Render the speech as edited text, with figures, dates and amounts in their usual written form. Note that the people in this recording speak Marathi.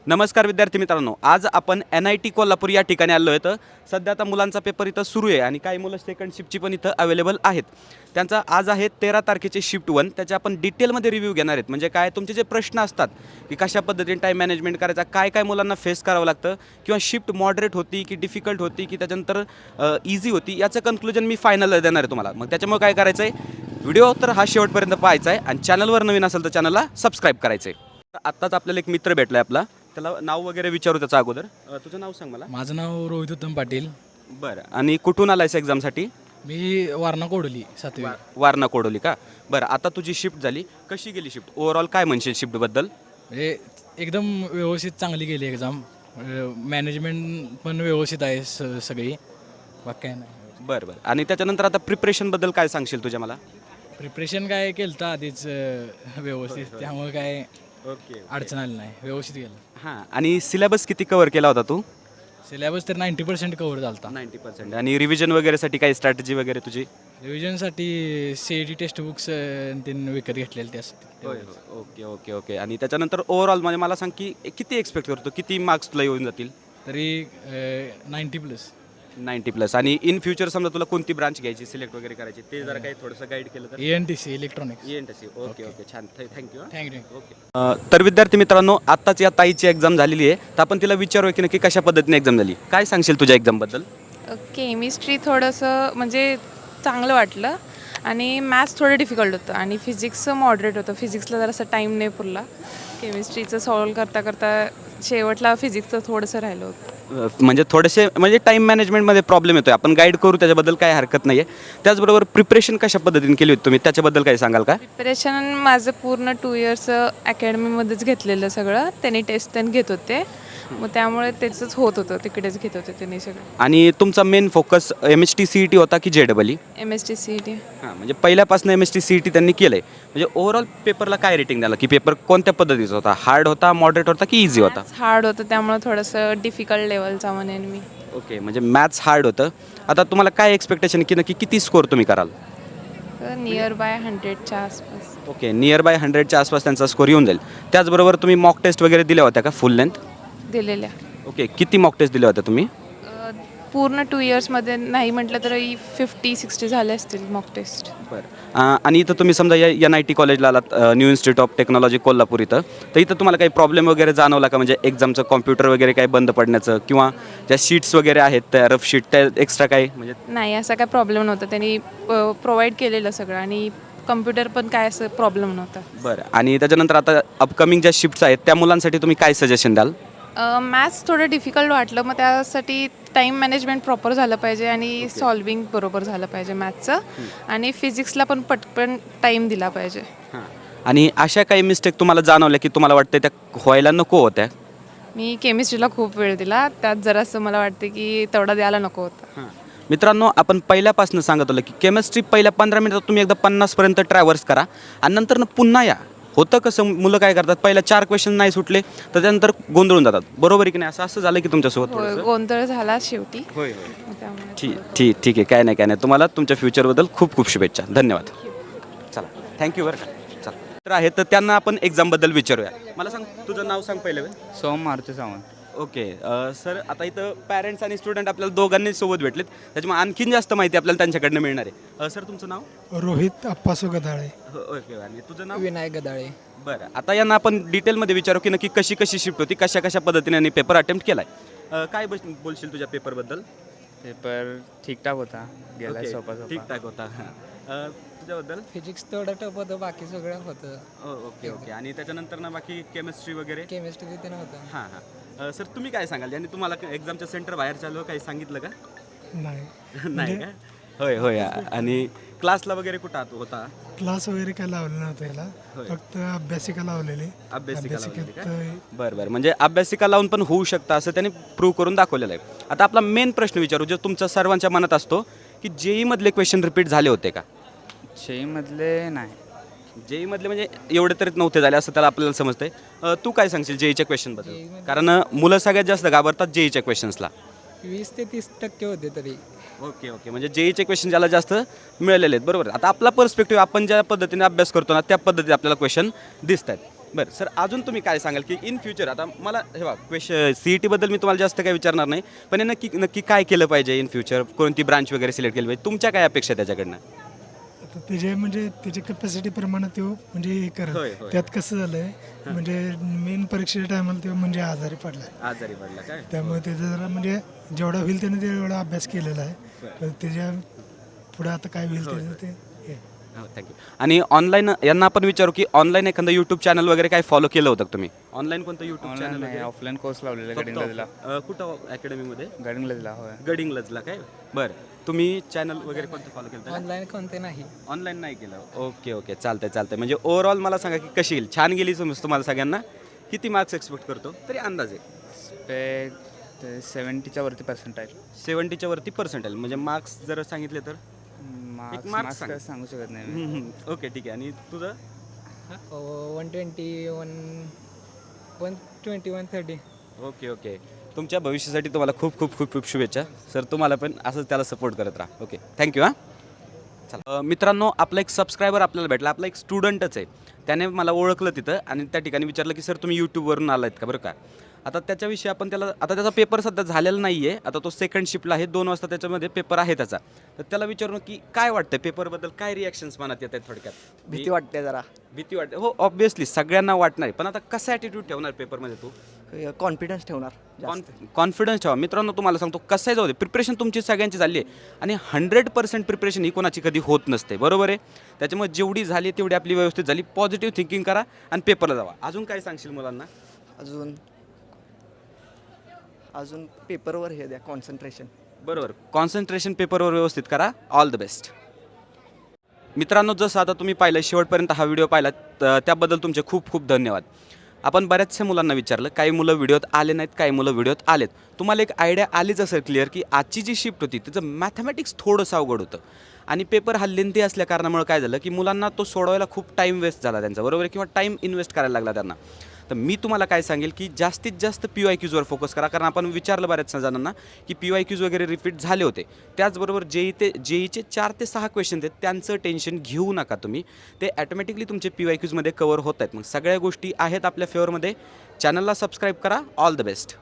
नमस्कार विद्यार्थी मित्रांनो, आज आपण NIT कोल्हापूर या ठिकाणी आलो आहे. तर सध्या आता मुलांचा पेपर इथं सुरू आहे आणि काही मुलं सेकंड शिफ्टची पण इथं अवेलेबल आहेत. त्यांचा आज आहे 13 तारखेचे शिफ्ट 1. त्याचे आपण डिटेलमध्ये रिव्ह्यू घेणार आहेत. म्हणजे काय तुमचे जे प्रश्न असतात की कशा पद्धतीने टाईम मॅनेजमेंट करायचा, काय काय मुलांना फेस करावं लागतं किंवा शिफ्ट मॉडरेट होती की डिफिकल्ट होती की त्याच्यानंतर इझी होती, याचं कन्क्लुजन मी फायनल देणार आहे तुम्हाला. मग त्याच्यामुळे काय करायचं आहे, व्हिडिओ तर हा शेवटपर्यंत पाहायचा आहे आणि चॅनलवर नवीन असेल तर चॅनलला सबस्क्राईब करायचं आहे. आत्ताच आपल्याला एक मित्र भेटला आहे आपला, त्याला नाव वगैरे विचारू त्याचं अगोदर. तुझं नाव सांग मला. माझं नाव रोहित उत्तम पाटील. बरं, आणि कुठून आलायस एक्झामसाठी? मी वारणा कोडोली 7वी. वारणा कोडोली का? बरं, आता तुझी शिफ्ट झाली, कशी गेली शिफ्ट? ओव्हरऑल काय म्हणशील शिफ्टबद्दल? म्हणजे एकदम व्यवस्थित चांगली गेली एक्झाम. मॅनेजमेंट पण व्यवस्थित आहे सगळी. बाकी काय नाही. बरं बरं, आणि त्याच्यानंतर आता प्रिपरेशनबद्दल काय सांगशील तुझ्या मला? प्रिपरेशन काय केलं तर आधीच व्यवस्थित, त्यामुळे काय ओके. अडचण आली नाही, व्यवस्थित गेलं. हां, आणि सिलेबस किती कव्हर केला होता तू? सिलेबस तर 90% कव्हर झाला होता. 90%. आणि रिव्हिजन वगैरेसाठी काही स्ट्रॅटेजी वगैरे तुझी? रिव्हिजनसाठी CET टेक्स्ट बुक्स तीन विकत घेतलेले त्यासाठी. होय होय, ओके ओके ओके. आणि त्याच्यानंतर ओव्हरऑल म्हणजे मला सांग की किती एक्सपेक्ट करतो, किती मार्क्स तुला येऊन जातील? तरी 90+. 90+. आणि इन फ्युचर समजा तुला कोणती ब्रांच घ्यायची, सिलेक्ट वगैरे करायची, ते जरा काही थोडंसं गाईड केलं तर? ENTC electronics. ENTC. Okay okay, छान, थँक्यू. थँक्यू. ओके. तर विद्यार्थी मित्रांनो, आत्ताच या ताईची एक्झाम झालेली आहे, तर आपण तिला विचारूया की नक्की कशा पद्धतीने एक्झाम झाली. काय सांगशील तुझ्या एक्झामबद्दल? केमिस्ट्री थोडंसं म्हणजे चांगलं वाटलं आणि मॅथ्स थोडं डिफिकल्ट होतं आणि फिजिक्सचं मॉडरेट होतं. फिजिक्सला जरासा टाईम नाही पुरला. केमिस्ट्रीचं सॉल्व करता करता शेवटला फिजिक्सचं थोडंसं राहिलं होतं. म्हणजे थोडेसे म्हणजे टाईम मॅनेजमेंटमध्ये प्रॉब्लेम येतोय, आपण गाईड करू, त्याच्याबद्दल काय हरकत नाही आहे. त्याचबरोबर प्रिपरेशन कशा पद्धतीने केली होती तुम्ही, त्याच्याबद्दल काय सांगाल का? प्रिपरेशन माझं पूर्ण 2 इयर्स अकॅडमीमध्येच घेतलेलं सगळं. त्यांनी टेस्ट त्यांनी घेत होते, मग त्यामुळे त्याचंच होत होतं, तिकडेच घेत होते त्यांनी सगळं. आणि तुमचा मेन फोकस MST CET होता की JEE? MST CET. हां, म्हणजे पहिल्यापासून MST CET त्यांनी केलं आहे. म्हणजे ओव्हरऑल पेपरला काय रेटिंग द्याला, की पेपर कोणत्या पद्धतीचा होता? हार्ड होता, मॉडरेट होता की इझी होता? हार्ड होतं, त्यामुळे थोडंसं डिफिकल्ट लेवलचा म्हणेन मी. ओके, म्हणजे मॅथ्स हार्ड होतं. आता तुम्हाला काय एक्सपेक्टेशन की नक्की किती स्कोअर तुम्ही कराल? नियर बाय 100च्या आसपास. ओके, नियर बाय 100च्या आसपास त्यांचा स्कोअर येऊन जाईल. त्याचबरोबर तुम्ही मॉक टेस्ट वगैरे दिल्या होत्या का फुल लेंथ? दिलेल्या. ओके, किती मॉक टेस्ट दिल्या होत्या तुम्ही? पूर्ण 2 इयर्समध्ये नाही म्हटलं तरी 50-60 झाले असतील मॉक टेस्ट. बरं. आणि इथं तुम्ही समजा या NIT कॉलेजला आलात, new institute of technology Kolhapur इथं, तर इथं तुम्हाला काही प्रॉब्लेम वगैरे जाणवला का? म्हणजे एक्झामचं कॉम्प्युटर वगैरे काही बंद पडण्याचं किंवा ज्या शीट्स वगैरे आहेत त्या रफ शीट, त्या एक्स्ट्रा काही म्हणजे? नाही, असा काय प्रॉब्लेम नव्हता. त्यांनी प्रोव्हाइड केलेलं सगळं आणि कम्प्युटर पण काय असं प्रॉब्लेम नव्हता. बरं. आणि त्याच्यानंतर आता अपकमिंग ज्या शिफ्ट्स आहेत त्या मुलांसाठी तुम्ही काय सजेशन द्याल? मॅथ्स थोडं डिफिकल्ट वाटलं, मग त्यासाठी टाईम मॅनेजमेंट प्रॉपर झालं पाहिजे आणि सॉल्विंग बरोबर झालं पाहिजे मॅथ्सचं. आणि फिजिक्सला पण पटकन टाईम दिला पाहिजे. हां. आणि अशा काही मिस्टेक तुम्हाला जाणवल्या की तुम्हाला वाटतं त्या व्हायला नको होत्या? मी केमिस्ट्रीला खूप वेळ दिला, त्यात जरासं मला वाटते की तेवढा द्यायला नको होता. मित्रांनो, आपण पहिल्यापासून सांगत होतो की केमिस्ट्री पहिल्या 15 मिनिटात तुम्ही एकदा 50पर्यंत ट्रॅव्हर्स करा आणि नंतर पुन्हा या. होतं कसं, मुलं काय करतात, पहिल्या 4 क्वेश्चन नाही सुटले तर त्यानंतर गोंधळून जातात. बरोबर आहे की नाही? असं झालं की तुमच्यासोबत? होय, गोंधळ झाला शेवटी. होय. मग त्यामुळे ठीक आहे, काय नाही. तुम्हाला तुमच्या फ्युचरबद्दल खूप खूप शुभेच्छा. धन्यवाद. चला, थँक्यू. बरं का, चला. तर आहे तर त्यांना आपण एक्झामबद्दल विचारूया. मला सांग, तुझं नाव सांग पहिलं. सोम मारुती सावंत. ओके. सर, आता इथं पॅरेंट्स आणि स्टुडंट आपल्याला दोघांनी सोबत भेटलेत, त्याच्यामुळे आणखीन जास्त माहिती आपल्याला त्यांच्याकडनं मिळणार आहे. सर, तुमचं नाव? रोहित अप्पासो गदाळे. ओके. आणि तुझं नाव? विनायक गदाळे. बरं, आता यांना आपण डिटेलमध्ये विचारू की नक्की कशी कशी शिफ्ट होती, कशा कशा पद्धतीने यांनी पेपर अटेम्प्ट केला आहे. काय बोलशील तुझ्या पेपरबद्दल? पेपर ठीकठाक होता, गेला ओके, सोपा सोपा. ठीकठाक होता. तुझ्याबद्दल? फिजिक्स थोडं टफ होतं, बाकी सगळं होतं. ओके. आणि त्याच्यानंतर ना बाकी केमिस्ट्री वगैरे? केमिस्ट्री तिथे नव्हतं. हां. सर, तुम्ही काय सांगाल, यांनी तुम्हाला एक्झामच्या सेंटर बाहेर चालू काही सांगितलं का? नाही, नाही का? होय. आणि क्लासला वगैरे कुठं होता? क्लास वगैरे काय लावलं नव्हतं याला, होय. फक्त अभ्यासिका लावलेली. अभ्यासिका लावलेली का? अभ्यासिकेत बरं. म्हणजे अभ्यासिका लावून पण होऊ शकतं असं त्यांनी प्रूव्ह करून दाखवलेलं आहे. आता आपला मेन प्रश्न विचारू, जो तुमच्या सर्वांच्या मनात असतो, की JEE मधले क्वेश्चन रिपीट झाले होते का? मधले नाही. JEE मधले म्हणजे एवढे तरी नव्हते झाले असं त्याला आपल्याला समजतंय. तू काय सांगशील JEEच्या क्वेश्चनबद्दल? कारण मुलं सगळ्यात जास्त घाबरतात JEEच्या क्वेश्चन्सला. 20 ते 30% होते तरी. ओके. म्हणजे JEEचे क्वेश्चन ज्याला जास्त मिळालेले आहेत, बरोबर. आता आपला पर्स्पेक्टिव्ह, आपण ज्या पद्धतीने अभ्यास करतो ना त्या पद्धतीने आपल्याला क्वेश्चन दिसत आहेत. बरं सर, अजून तुम्ही काय सांगाल की इन फ्युचर आता मला हे बघा CET बद्दल मी तुम्हाला जास्त काय विचारणार नाही, पण हे नक्की नक्की काय केलं पाहिजे इन फ्युचर, कोणती ब्रांच वगैरे सिलेक्ट केली पाहिजे, तुमच्या काय अपेक्षा त्याच्याकडनं? आता त्याचे म्हणजे त्याच्या कॅपॅसिटीप्रमाणे तो म्हणजे हे होय, करत होय. त्यात कसं झालंय म्हणजे मेन परीक्षेच्या टायमाला तो म्हणजे आजारी पडलाय. आजारी पडला काय? त्यामुळे त्याचा जरा म्हणजे जेवढा होईल त्याने तेवढा अभ्यास केलेला आहे. तर त्याच्या पुढे आता काय होईल त्याचं ते हे. हो, थँक्यू. आणि ऑनलाईन यांना आपण विचारू की ऑनलाईन एखादं यूट्यूब चॅनल वगैरे काय फॉलो केलं होतं का तुम्ही? ऑनलाईन कोणतं यूट्यूब ऑनलाईन चॅनल नाही, ऑफलाईन कोर्स लावलेला गडिंग्लजला. कुठं अकॅडमीमध्ये? गडिंग्लजला होय. गडिंग्लजला काय? बरं, तुम्ही चॅनल वगैरे कोणतं फॉलो केलं होतं? ऑनलाईन कोणते नाही. ऑनलाईन नाही केलं. ओके चालतंय. म्हणजे ओव्हरऑल मला सांगा की कशी येईल, छान गेली तुम्हाला सगळ्यांना? किती मार्क्स एक्सपेक्ट करतो तरी अंदाजे? ते 70च्या वरती पर्सेंटाईल. 70च्या वरती पर्सेंटेज म्हणजे मार्क्स जर सांगितले तर? मार्क्स marks मार्क्स सांग. काय सांगू शकत नाही मी. ओके ठीक आहे. आणि तुझं? 120 120 130. ओके. तुमच्या भविष्यासाठी तुम्हाला खूप खूप खूप खूप शुभेच्छा सर. तुम्हाला पण असंच त्याला सपोर्ट करत राहा. Okay, thank you. चला मित्रांनो, आपला एक सबस्क्रायबर आपल्याला भेटला, आपला एक स्टुडंटच आहे. त्याने मला ओळखलं तिथं आणि त्या ठिकाणी विचारलं की सर तुम्ही यूट्यूबवरून आला आहेत का, बरं का. आता त्याच्याविषयी आपण त्याला, आता त्याचा पेपर सध्या झालेला नाही आहे, आता तो सेकंड शिफ्टला आहे, 2 वाजता त्याच्यामध्ये पेपर आहे त्याचा. तर त्याला विचारून की काय वाटतं पेपरबद्दल, काय रिॲक्शन्स मनात येत आहेत थोडक्यात? भीती वाटते जरा. भीती वाटते, हो ऑब्विसली सगळ्यांना वाटणार आहे, पण आता कसा ॲटिट्यूड ठेवणार पेपरमध्ये तू? कॉन्फिडन्स ठेवणार जास्त. कॉन्फिडन्स ठेवा. मित्रांनो तुम्हाला सांगतो कसं आहे, जाऊ दे, प्रिपरेशन तुमची सगळ्यांची झाली आहे आणि 100% प्रिपरेशन ही कोणाची कधी होत नसते, बरोबर आहे. त्याच्यामुळे जेवढी झाली तेवढी आपली व्यवस्थित झाली, पॉझिटिव्ह थिंकिंग करा आणि पेपरला जावा. अजून काय सांगशील मुलांना? अजून पेपरवर हे द्या कॉन्सन्ट्रेशन. बरोबर, कॉन्सन्ट्रेशन पेपरवर व्यवस्थित करा. All the best. मित्रांनो, जसं आता तुम्ही पाहिलं, शेवटपर्यंत हा व्हिडिओ पाहिला त्याबद्दल तुमचे खूप खूप धन्यवाद. आपण बऱ्याचशा मुलांना विचारलं, काही मुलं व्हिडिओत आले नाहीत, काही मुलं व्हिडिओत आलेत. तुम्हाला एक आयडिया आलीच असेल क्लिअर की आजची जी शिफ्ट होती त्याचं मॅथमॅटिक्स थोडंसं अवघड होतं आणि पेपर हा लेंथी असल्या कारणामुळे काय झालं की मुलांना तो सोडवायला खूप टाईम वेस्ट झाला त्यांचा, बरोबर आहे, किंवा टाईम इन्व्हेस्ट करायला लागला त्यांना. तर मी तुम्हाला काय सांगेल की जास्तीत जास्त PYQजवर फोकस करा, कारण आपण विचारलं बऱ्याच जणांना की PYQज वगैरे रिपीट झाले होते. त्याचबरोबर जेईचे 4 ते 6 क्वेश्चन आहेत, त्यांचं टेन्शन घेऊ नका तुम्ही, ते ॲटोमॅटिकली तुमचे PYQजमध्ये कवर होत आहेत. मग सगळ्या गोष्टी आहेत आपल्या फेवरमध्ये. चॅनलला सबस्क्राईब करा. All the best.